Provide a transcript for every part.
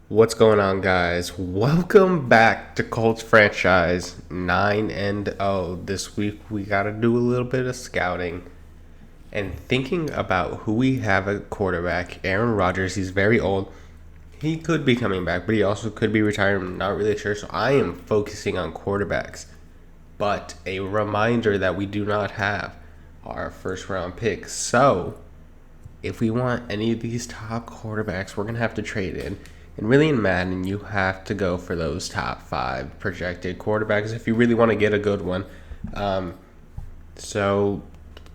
What's going on, guys? Welcome back to Colts franchise 9-0. This week we got to do a little bit of scouting and thinking about who we have at quarterback. Aaron Rodgers, he's very old. He could be coming back, but he also could be retired. I'm not really sure. So I am focusing on quarterbacks. But a reminder that we do not have our first round pick. So if we want any of these top quarterbacks, we're going to have to trade in. And really in Madden, you have to go for those top 5 projected quarterbacks if you really want to get a good one. So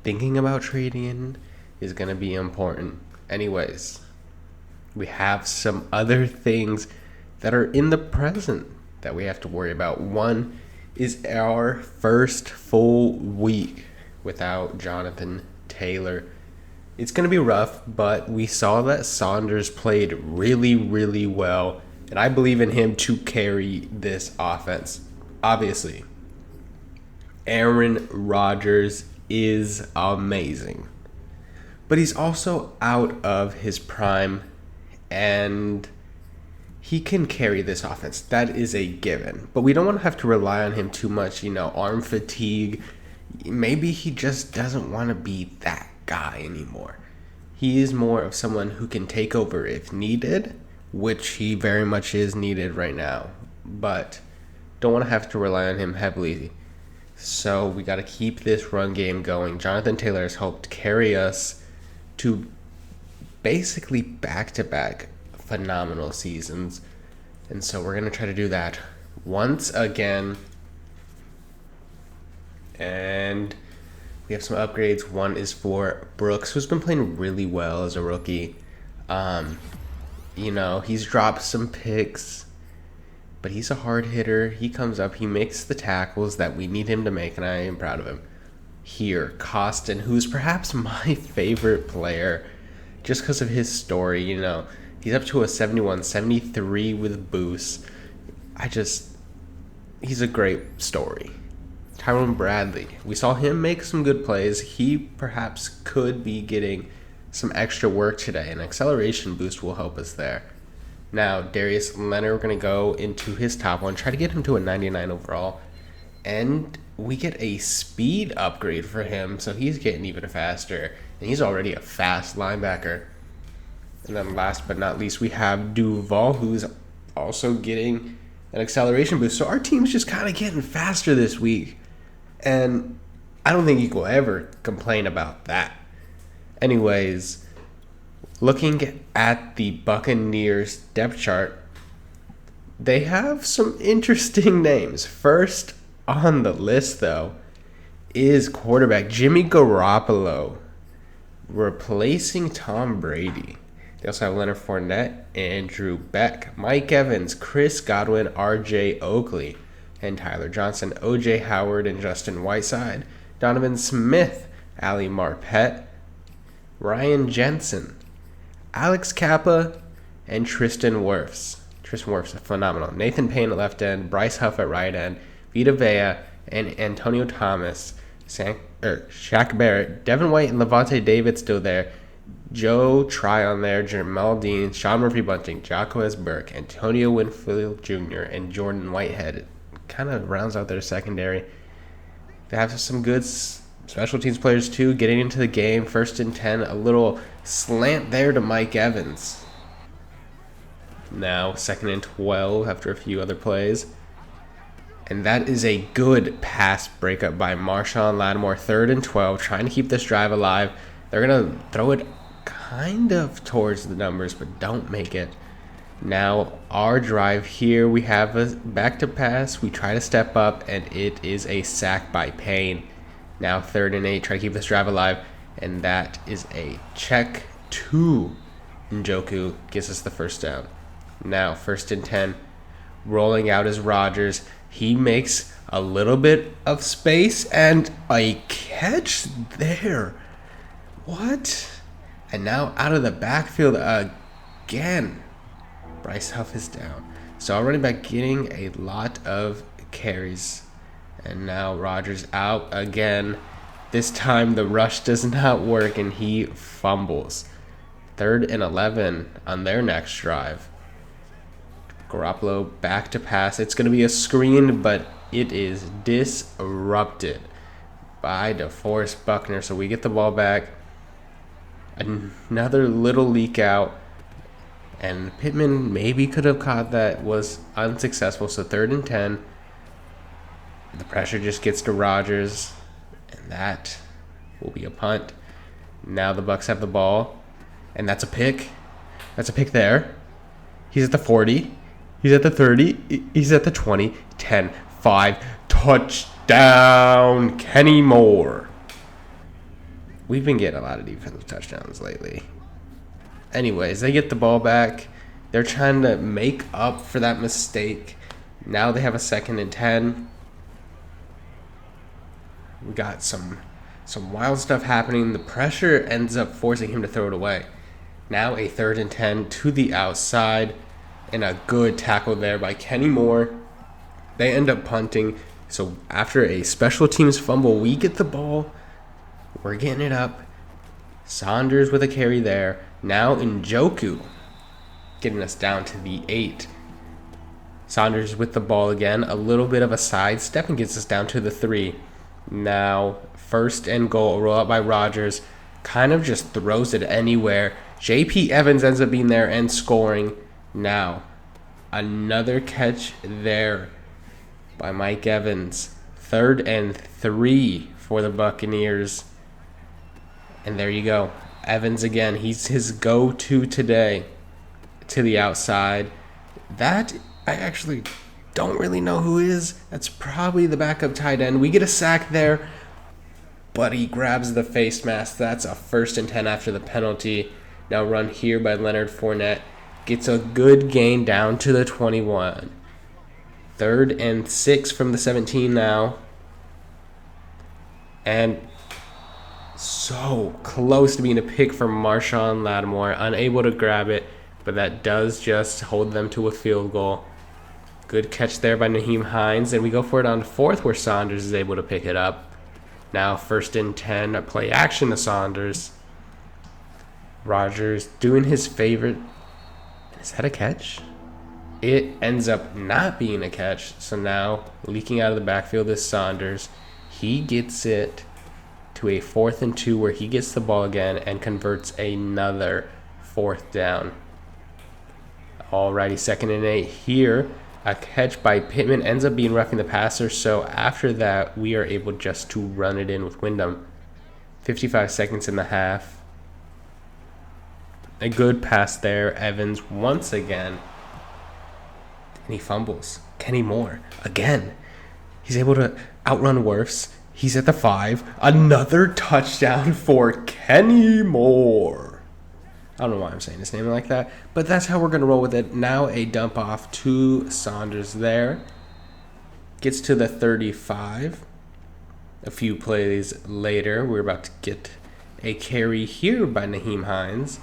thinking about trading in is going to be important. Anyways, we have some other things that are in the present that we have to worry about. One is our first full week without Jonathan Taylor. It's going to be rough, but we saw that Saunders played really, really well, and I believe in him to carry this offense. Obviously, Aaron Rodgers is amazing, but he's also out of his prime, and he can carry this offense. That is a given, but we don't want to have to rely on him too much, arm fatigue. Maybe he just doesn't want to be that guy anymore. He is more of someone who can take over if needed, which he very much is needed right now, but don't want to have to rely on him heavily. So we got to keep this run game going. Jonathan Taylor has helped carry us to basically back-to-back phenomenal seasons, and so we're going to try to do that once again. And we have some upgrades. One is for Brooks, who's been playing really well as a rookie. He's dropped some picks, but he's a hard hitter. He comes up, he makes the tackles that we need him to make, and I am proud of him. Here, Costin, who's perhaps my favorite player just because of his story. He's up to a 71-73 with boosts. He's a great story. Tyrone Bradley, we saw him make some good plays. He perhaps could be getting some extra work today. An acceleration boost will help us there. Now, Darius Leonard, we're going to go into his top one, try to get him to a 99 overall. And we get a speed upgrade for him, so he's getting even faster. And he's already a fast linebacker. And then last but not least, we have Duval, who's also getting an acceleration boost. So our team's just kind of getting faster this week. And I don't think you will ever complain about that. Anyways, looking at the Buccaneers depth chart, they have some interesting names. First on the list, though, is quarterback Jimmy Garoppolo replacing Tom Brady. They also have Leonard Fournette, Andrew Beck, Mike Evans, Chris Godwin, R.J. Oakley, and Tyler Johnson, O.J. Howard, and Justin Whiteside, Donovan Smith, Ali Marpet, Ryan Jensen, Alex Kappa, and Tristan Wirfs. Tristan Wirfs is phenomenal. Nathan Payne at left end, Bryce Huff at right end, Vita Vea, and Antonio Thomas, Shaq Barrett, Devin White, and Levante David still there. Joe Tryon there, Jamal Dean, Sean Murphy-Bunting, Jacquez Burke, Antonio Winfield Jr., and Jordan Whitehead. Kind of rounds out their secondary. They have some good special teams players too, getting into the game. 1st and 10, a little slant there to Mike Evans. Now 2nd and 12 after a few other plays. And that is a good pass breakup by Marshawn Lattimore. 3rd and 12, trying to keep this drive alive. They're going to throw it kind of towards the numbers, but don't make it. Now, our drive here, we have a back to pass. We try to step up, and it is a sack by Payne. Now, 3rd and 8, try to keep this drive alive, and that is a check to Njoku. Gets us the first down. Now, 1st and 10, rolling out is Rodgers. He makes a little bit of space, and a catch there. What? And now out of the backfield again. Bryce Huff is down. So our running back getting a lot of carries. And now Rodgers out again. This time the rush does not work and he fumbles. 3rd and 11 on their next drive. Garoppolo back to pass. It's going to be a screen, but it is disrupted by DeForest Buckner. So we get the ball back. Another little leak out. And Pittman maybe could have caught that. Was unsuccessful. So 3rd and 10. The pressure just gets to Rodgers. And that will be a punt. Now the Bucs have the ball. And that's a pick. That's a pick there. He's at the 40. He's at the 30. He's at the 20. 10. 5. Touchdown. Kenny Moore. We've been getting a lot of defensive touchdowns lately. Anyways, they get the ball back. They're trying to make up for that mistake. Now they have a 2nd and 10. We got some wild stuff happening. The pressure ends up forcing him to throw it away. Now a 3rd and 10 to the outside. And a good tackle there by Kenny Moore. They end up punting. So after a special teams fumble, we get the ball. We're getting it up. Saunders with a carry there. Now Njoku getting us down to the 8. Saunders with the ball again. A little bit of a sidestep and gets us down to the 3. Now 1st and goal. Roll out by Rodgers. Kind of just throws it anywhere. J.P. Evans ends up being there and scoring. Now, another catch there by Mike Evans. 3rd and 3 for the Buccaneers. And there you go. Evans again. He's his go-to today to the outside. That, I actually don't really know who is. That's probably the backup tight end. We get a sack there, but he grabs the face mask. That's a 1st and 10 after the penalty. Now run here by Leonard Fournette. Gets a good gain down to the 21. 3rd and 6 from the 17 now. And so close to being a pick from Marshawn Lattimore. Unable to grab it, but that does just hold them to a field goal. Good catch there by Nyheim Hines. And we go for it on 4th where Saunders is able to pick it up. Now 1st and 10. A play action to Saunders. Rodgers doing his favorite. Is that a catch? It ends up not being a catch. So now, leaking out of the backfield is Saunders. He gets it to a 4th and 2 where he gets the ball again and converts another 4th down. Alrighty, 2nd and 8 here. A catch by Pittman ends up being roughing the passer. So after that, we are able just to run it in with Wyndham. 55 seconds in the half. A good pass there. Evans once again. And he fumbles. Kenny Moore again. He's able to outrun Wirfs. He's at the 5. Another touchdown for Kenny Moore. I don't know why I'm saying his name like that, but that's how we're going to roll with it. Now a dump off to Saunders there. Gets to the 35. A few plays later, we're about to get a carry here by Nyheim Hines.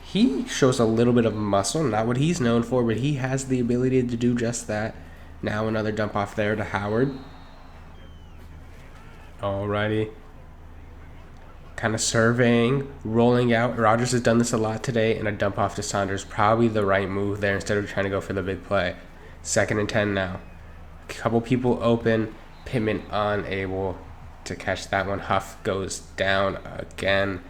He shows a little bit of muscle, not what he's known for, but he has the ability to do just that. Now another dump off there to Howard. Alrighty. Kind of surveying, rolling out. Rodgers has done this a lot today, and a dump off to Saunders. Probably the right move there instead of trying to go for the big play. 2nd and 10 now. A couple people open. Pittman unable to catch that one. Huff goes down again.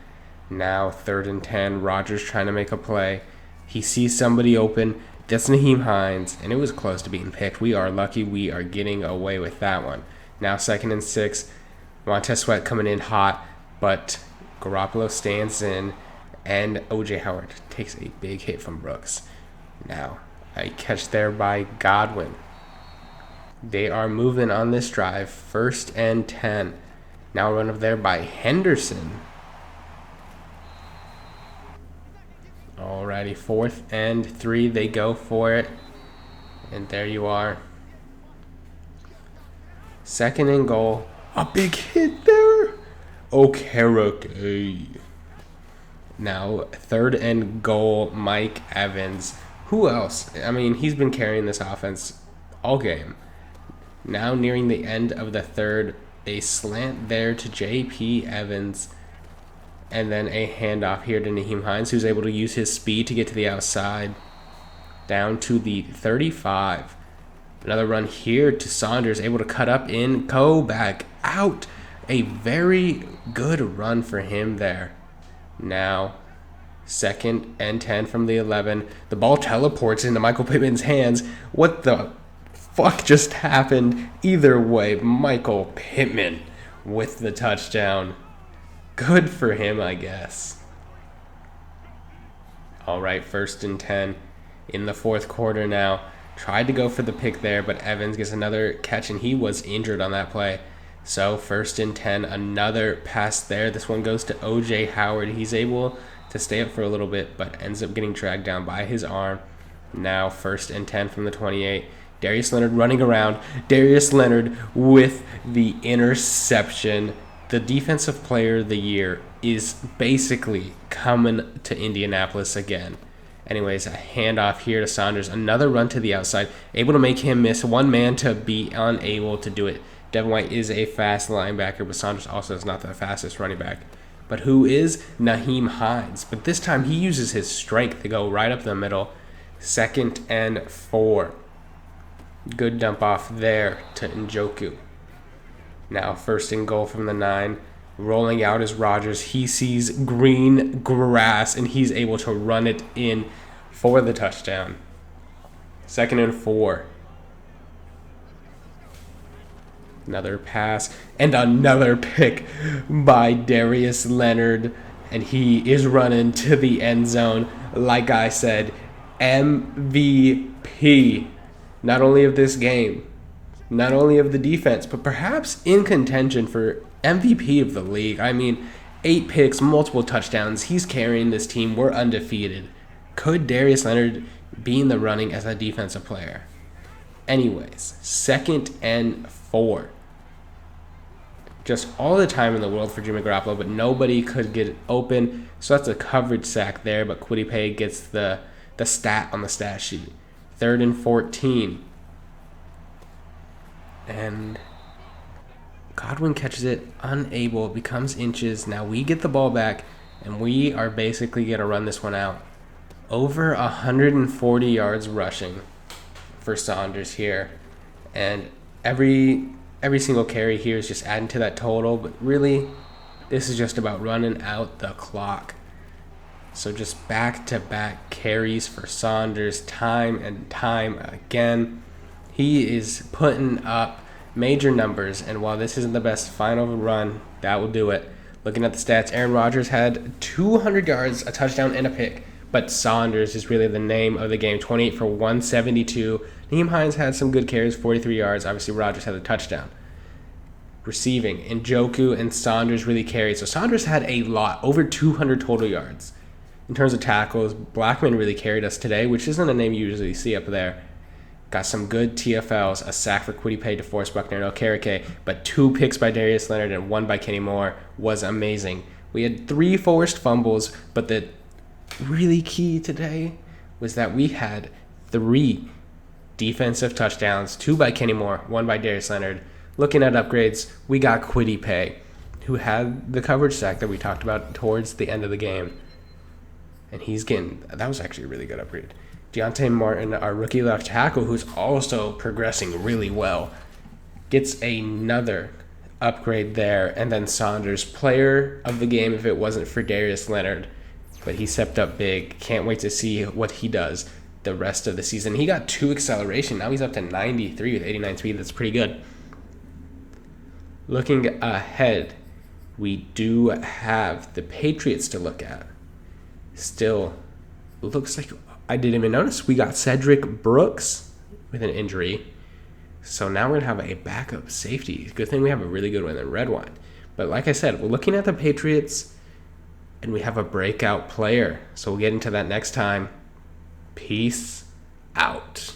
Now 3rd and 10. Rodgers trying to make a play. He sees somebody open. That's Nyheim Hines, and it was close to being picked. We are lucky we are getting away with that one. Now 2nd and 6. Montez Sweat coming in hot, but Garoppolo stands in, and O.J. Howard takes a big hit from Brooks. Now a catch there by Godwin. They are moving on this drive. 1st and 10. Now a run up there by Henderson. Alrighty, 4th and 3. They go for it. And there you are. 2nd and goal. A big hit there. Okay. Now 3rd and goal, Mike Evans. Who else? I mean, he's been carrying this offense all game. Now nearing the end of the 3rd, a slant there to J.P. Evans. And then a handoff here to Nyheim Hines, who's able to use his speed to get to the outside. down to the 35. Another run here to Saunders, able to cut up in, go back out. A very good run for him there. Now, 2nd and 10 from the 11. The ball teleports into Michael Pittman's hands. What the fuck just happened? Either way, Michael Pittman with the touchdown. Good for him, I guess. All right, 1st and 10 in the 4th quarter now. Tried to go for the pick there, but Evans gets another catch, and he was injured on that play. So 1st and 10, another pass there. This one goes to O.J. Howard. He's able to stay up for a little bit, but ends up getting dragged down by his arm. Now 1st and 10 from the 28. Darius Leonard running around. Darius Leonard with the interception. The defensive player of the year is basically coming to Indianapolis again. Anyways, a handoff here to Saunders. Another run to the outside. Able to make him miss. One man to be unable to do it. Devin White is a fast linebacker, but Saunders also is not the fastest running back. But who is Nyheim Hines? But this time he uses his strength to go right up the middle. 2nd and 4. Good dump off there to Njoku. Now 1st and goal from the 9. Rolling out is Rodgers. He sees green grass, and he's able to run it in for the touchdown. 2nd and 4. Another pass and another pick by Darius Leonard, and he is running to the end zone. Like I said, MVP, not only of this game, not only of the defense, but perhaps in contention for MVP of the league. I mean, 8 picks, multiple touchdowns. He's carrying this team. We're undefeated. Could Darius Leonard be in the running as a defensive player? Anyways, 2nd and 4. Just all the time in the world for Jimmy Garoppolo, but nobody could get open. So that's a coverage sack there, but Kwity Paye gets the stat on the stat sheet. 3rd and 14. And Godwin catches it, unable, becomes inches. Now we get the ball back, and we are basically going to run this one out. Over 140 yards rushing for Saunders here. And every single carry here is just adding to that total, but really, this is just about running out the clock. So just back-to-back carries for Saunders time and time again. He is putting up major numbers, and while this isn't the best final run, that will do it. Looking at the stats, Aaron Rodgers had 200 yards, a touchdown, and a pick, but Saunders is really the name of the game. 28 for 172. Nyheim Hines had some good carries, 43 yards. Obviously, Rodgers had a touchdown. Receiving, Njoku and Saunders really carried. So Saunders had a lot, over 200 total yards. In terms of tackles, Blackman really carried us today, which isn't a name you usually see up there. Got some good TFLs, a sack for Kwity Paye, DeForest Buckner, and Okereke, but 2 picks by Darius Leonard and 1 by Kenny Moore was amazing. We had 3 forced fumbles, but the really key today was that we had 3 defensive touchdowns, 2 by Kenny Moore, 1 by Darius Leonard. Looking at upgrades, we got Kwity Paye, who had the coverage sack that we talked about towards the end of the game. And that was actually a really good upgrade. Deontay Martin, our rookie left tackle, who's also progressing really well, gets another upgrade there. And then Saunders, player of the game if it wasn't for Darius Leonard. But he stepped up big. Can't wait to see what he does the rest of the season. He got 2 acceleration. Now he's up to 93 with 89 speed. That's pretty good. Looking ahead, we do have the Patriots to look at. Still, looks like I didn't even notice we got Cedric Brooks with an injury. So now we're going to have a backup safety. Good thing we have a really good one in Redwine. But like I said, we're looking at the Patriots, and we have a breakout player. So we'll get into that next time. Peace out.